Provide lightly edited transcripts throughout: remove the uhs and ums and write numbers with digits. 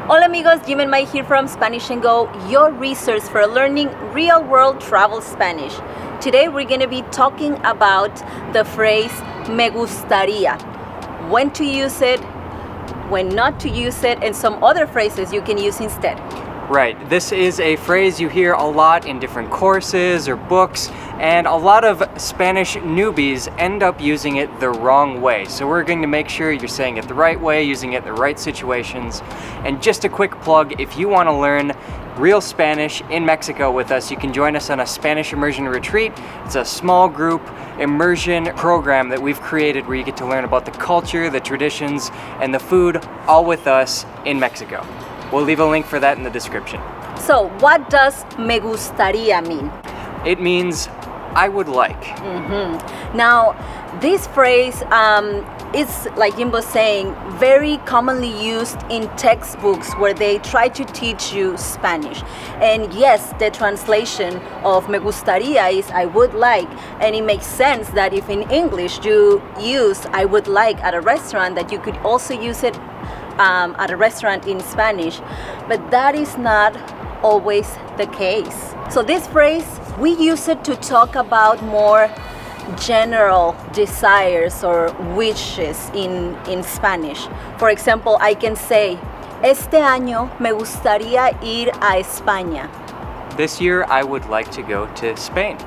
Hola amigos, Jim and Mai here from Spanish and Go, your resource for learning real-world travel Spanish. Today we're going to be talking about the phrase me gustaría, when to use it, when not to use it, and some other phrases you can use instead. Right, this is a phrase you hear a lot in different courses or books, and a lot of Spanish newbies end up using it the wrong way. So we're going to make sure you're saying it the right way, using it in the right situations. And just a quick plug, if you want to learn real Spanish in Mexico with us, you can join us on a Spanish immersion retreat. It's a small group immersion program that we've created where you get to learn about the culture, the traditions, and the food, all with us in Mexico. We'll leave a link for that in the description. So what does me gustaría mean? It means I would like. Now, this phrase is, like Jim was saying, very commonly used in textbooks where they try to teach you Spanish. And yes, the translation of me gustaría is I would like, and it makes sense that if in English you use I would like at a restaurant, that you could also use it at a restaurant in Spanish, but that is not always the case. So this phrase, we use it to talk about more general desires or wishes in Spanish. For example, I can say, este año me gustaría ir a España. This year, I would like to go to Spain.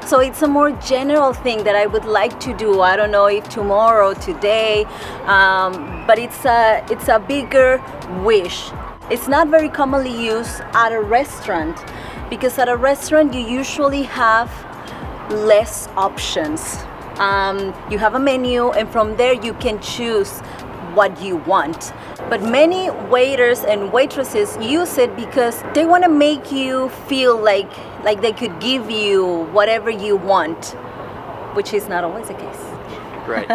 So it's a more general thing that I would like to do. I don't know if tomorrow, today, but it's a bigger wish. It's not very commonly used at a restaurant because at a restaurant you usually have less options. You have a menu and from there you can choose what you want. But many waiters and waitresses use it because they want to make you feel like they could give you whatever you want, which is not always the case. Right.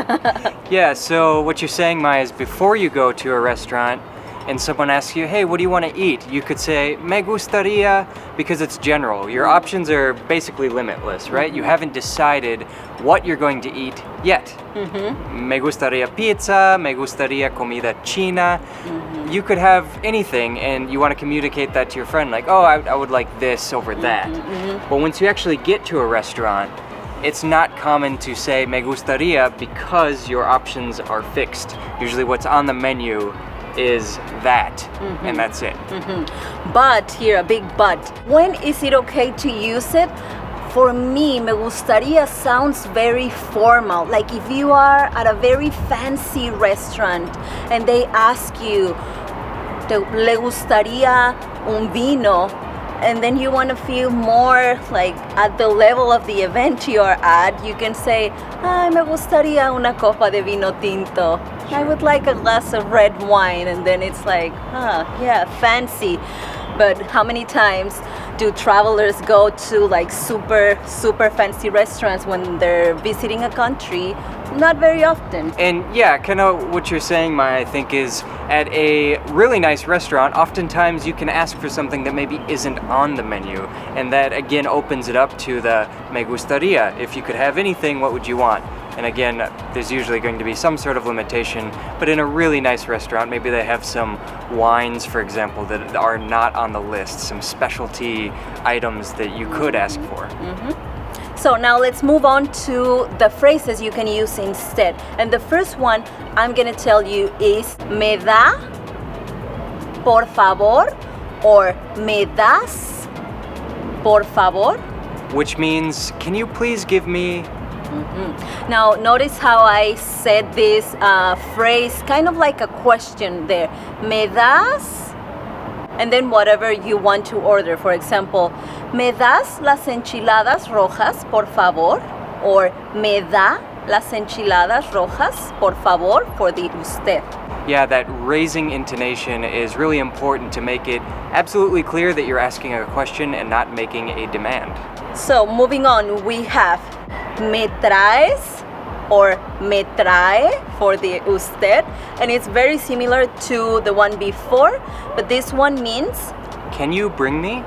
Yeah, so what you're saying, Maya, is before you go to a restaurant and someone asks you, hey, what do you want to eat? You could say, me gustaría, because it's general. Your options are basically limitless, right? You haven't decided what you're going to eat yet. Me gustaría pizza, me gustaría comida china. You could have anything and you want to communicate that to your friend, like, oh, I would like this over that. But once you actually get to a restaurant, it's not common to say me gustaría because your options are fixed. Usually what's on the menu is that, and that's it. But here, a big but. When is it okay to use it? For me, me gustaría sounds very formal. Like if you are at a very fancy restaurant and they ask you, ¿le gustaría un vino? And then you want to feel more like at the level of the event you are at, you can say, ay, me gustaría una copa de vino tinto. I would like a glass of red wine. And then it's like, yeah, fancy. But how many times do travelers go to like super fancy restaurants when they're visiting a country? Not very often. And yeah, kind of what you're saying, Maya, I think is at a really nice restaurant, oftentimes you can ask for something that maybe isn't on the menu. And that again opens it up to the me gustaría. If you could have anything, what would you want? And again, there's usually going to be some sort of limitation, but in a really nice restaurant, maybe they have some wines, for example, that are not on the list, some specialty items that you could ask for. So now let's move on to the phrases you can use instead. And the first one I'm gonna tell you is me da, por favor, or me das, por favor. Which means, can you please give me? Now notice how I said this phrase kind of like a question there. Me das? And then whatever you want to order. For example, me das las enchiladas rojas, por favor? Or me da las enchiladas rojas, por favor, for the usted. Yeah, that raising intonation is really important to make it absolutely clear that you're asking a question and not making a demand. So moving on, we have me traes or me trae for the usted, and it's very similar to the one before, but this one means can you bring me?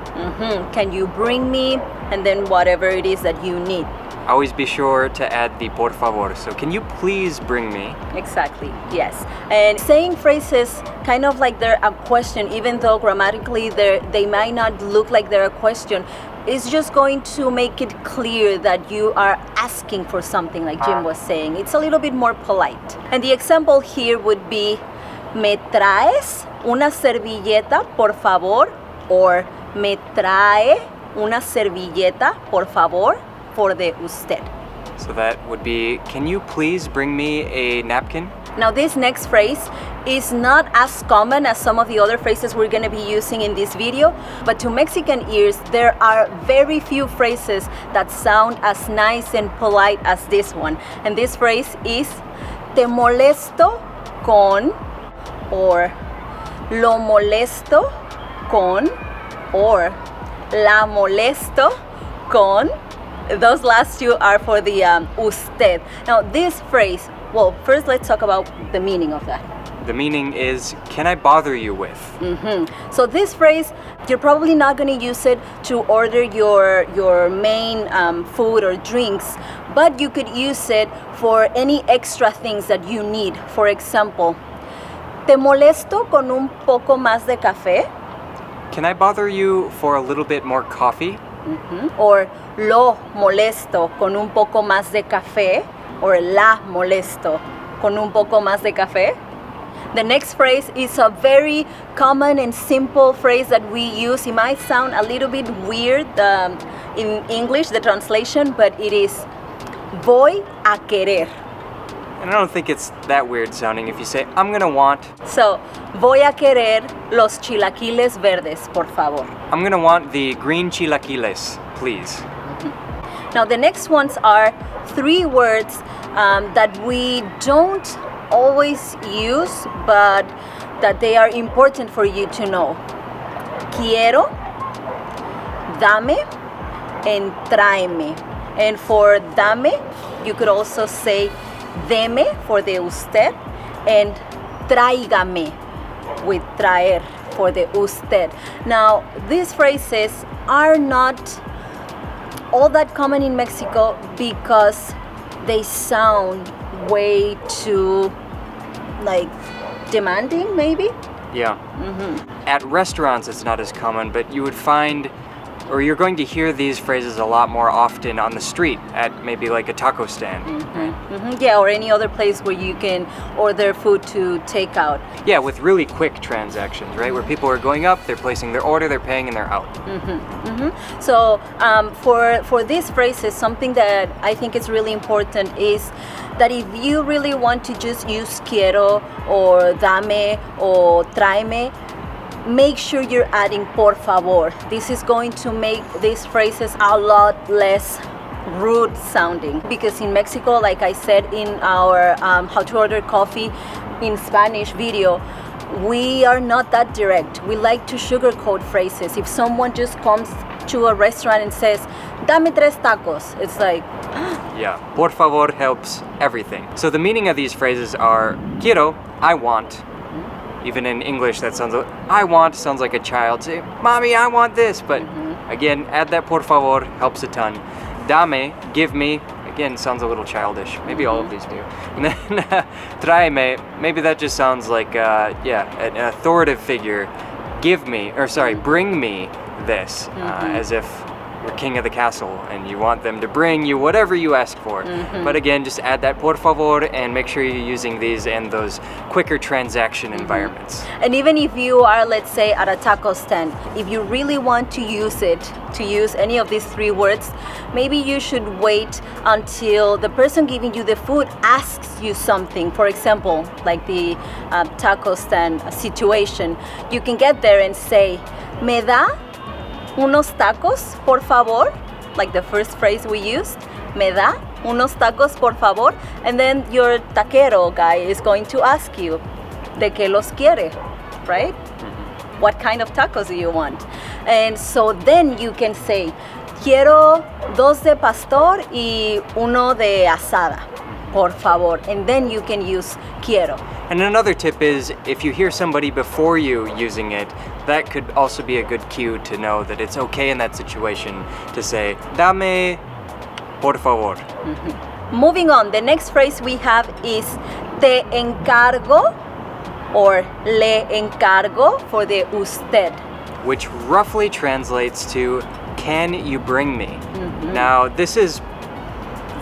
Can you bring me? And then whatever it is that you need. always be sure to add the por favor. So can you please bring me? Exactly, yes. And saying phrases kind of like they're a question, even though grammatically they might not look like they're a question, is just going to make it clear that you are asking for something, like Jim was saying. It's a little bit more polite. And the example here would be, ¿me traes una servilleta, por favor? Or, ¿me trae una servilleta, por favor, for de usted? So that would be, can you please bring me a napkin? Now this next phrase is not as common as some of the other phrases we're going to be using in this video, but to Mexican ears there are very few phrases that sound as nice and polite as this one. And this phrase is, te molesto con, or lo molesto con, or la molesto con. Those last two are for the usted. Now this phrase, well, first let's talk about the meaning of that. The meaning is, can I bother you with? So this phrase, you're probably not going to use it to order your main food or drinks, but you could use it for any extra things that you need. For example, ¿te molesto con un poco más de café? Can I bother you for a little bit more coffee? Or lo molesto con un poco más de café, or la molesto con un poco más de café. The next phrase is a very common and simple phrase that we use. It might sound a little bit weird in English, the translation, but it is voy a querer. And I don't think it's that weird sounding if you say, I'm gonna want. So, voy a querer los chilaquiles verdes, por favor. I'm gonna want the green chilaquiles, please. Now the next ones are three words that we don't always use, but that they are important for you to know. Quiero, dame, and tráeme. And for dame, you could also say deme for the usted, and tráigame with traer for the usted. Now these phrases are not all that common in Mexico because they sound way too like demanding, maybe. Yeah. At restaurants it's not as common, but you would find, or you're going to hear these phrases a lot more often on the street at maybe like a taco stand. Yeah, or any other place where you can order food to take out. Yeah, with really quick transactions, right? Where people are going up, they're placing their order, they're paying, and they're out. So for these phrases, something that I think is really important is that if you really want to just use quiero or dame or tráeme, make sure you're adding por favor. This is going to make these phrases a lot less rude sounding, because in Mexico, like I said in our how to order coffee in Spanish video, we are not that direct. We like to sugarcoat phrases. If someone just comes to a restaurant and says, dame tres tacos, it's like, yeah, por favor helps everything. So the meaning of these phrases are, quiero, I want. Even in English, that sounds like, I want sounds like a child. Say, mommy, I want this. But again, add that por favor, helps a ton. Dame, give me, again, sounds a little childish. Maybe all of these do. And then tráeme, maybe that just sounds like, an authoritative figure. Give me, or sorry, bring me this, as if you're king of the castle and you want them to bring you whatever you ask for. But again, just add that por favor and make sure you're using these in those quicker transaction environments. And even if you are, let's say, at a taco stand, if you really want to use any of these three words, maybe you should wait until the person giving you the food asks you something. For example, like the taco stand situation, you can get there and say, ¿me da unos tacos, por favor? Like the first phrase we used, ¿me da unos tacos, por favor? And then your taquero guy is going to ask you, ¿de qué los quiere? Right? What kind of tacos do you want? And so then you can say, quiero dos de pastor y uno de asada, por favor. And then you can use quiero. And another tip is, if you hear somebody before you using it, that could also be a good cue to know that it's okay in that situation to say, dame por favor. Moving on, the next phrase we have is te encargo or le encargo for the usted. Which roughly translates to, can you bring me? Now, this is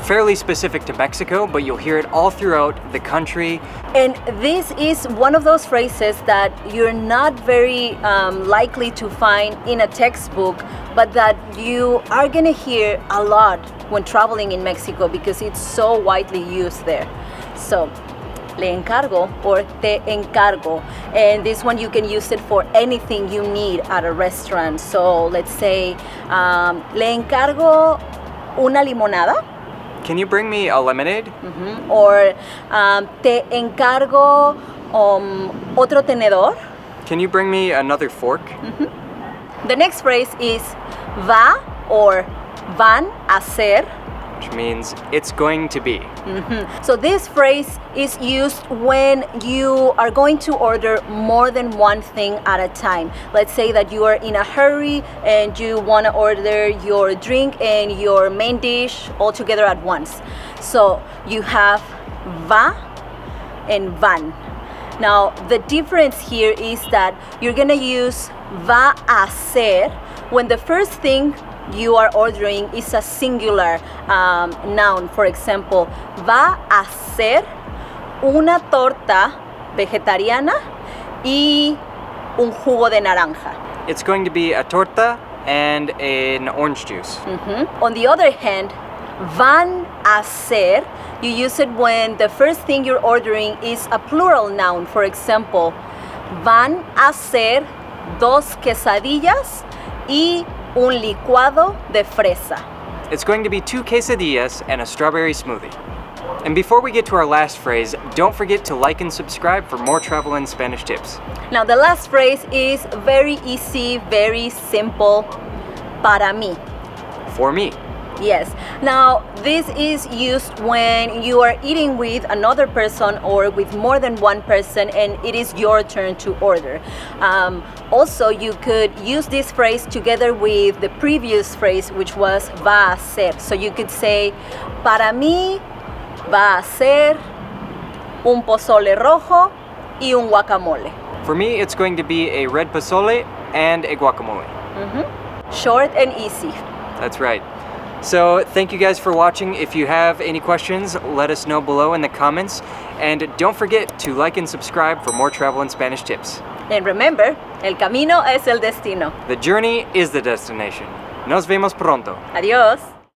fairly specific to Mexico, but you'll hear it all throughout the country. And this is one of those phrases that you're not very likely to find in a textbook, but that you are gonna hear a lot when traveling in Mexico because it's so widely used there. So, le encargo or te encargo. And this one you can use it for anything you need at a restaurant. So let's say, le encargo una limonada. Can you bring me a lemonade? Or te encargo otro tenedor. Can you bring me another fork? The next phrase is va or van a ser. Which means it's going to be. So this phrase is used when you are going to order more than one thing at a time. Let's say that you are in a hurry and you want to order your drink and your main dish all together at once. So you have va and van. Now the difference here is that you're gonna use va a ser when the first thing you are ordering is a singular noun. For example, va a ser una torta vegetariana y un jugo de naranja. It's going to be a torta and an orange juice. On the other hand, van a ser, you use it when the first thing you're ordering is a plural noun. For example, van a ser dos quesadillas y un licuado de fresa. It's going to be 2 quesadillas and a strawberry smoothie. And before we get to our last phrase, don't forget to like and subscribe for more travel and Spanish tips. Now the last phrase is very easy, very simple. Para mí. For me. Yes. Now this is used when you are eating with another person or with more than one person and it is your turn to order. Also, you could use this phrase together with the previous phrase, which was va a ser. So you could say, para mí va a ser un pozole rojo y un guacamole. For me, it's going to be a red pozole and a guacamole. Short and easy. That's right. So thank you guys for watching. If you have any questions, let us know below in the comments. And don't forget to like and subscribe for more travel and Spanish tips. And remember, el camino es el destino. The journey is the destination. Nos vemos pronto. Adiós.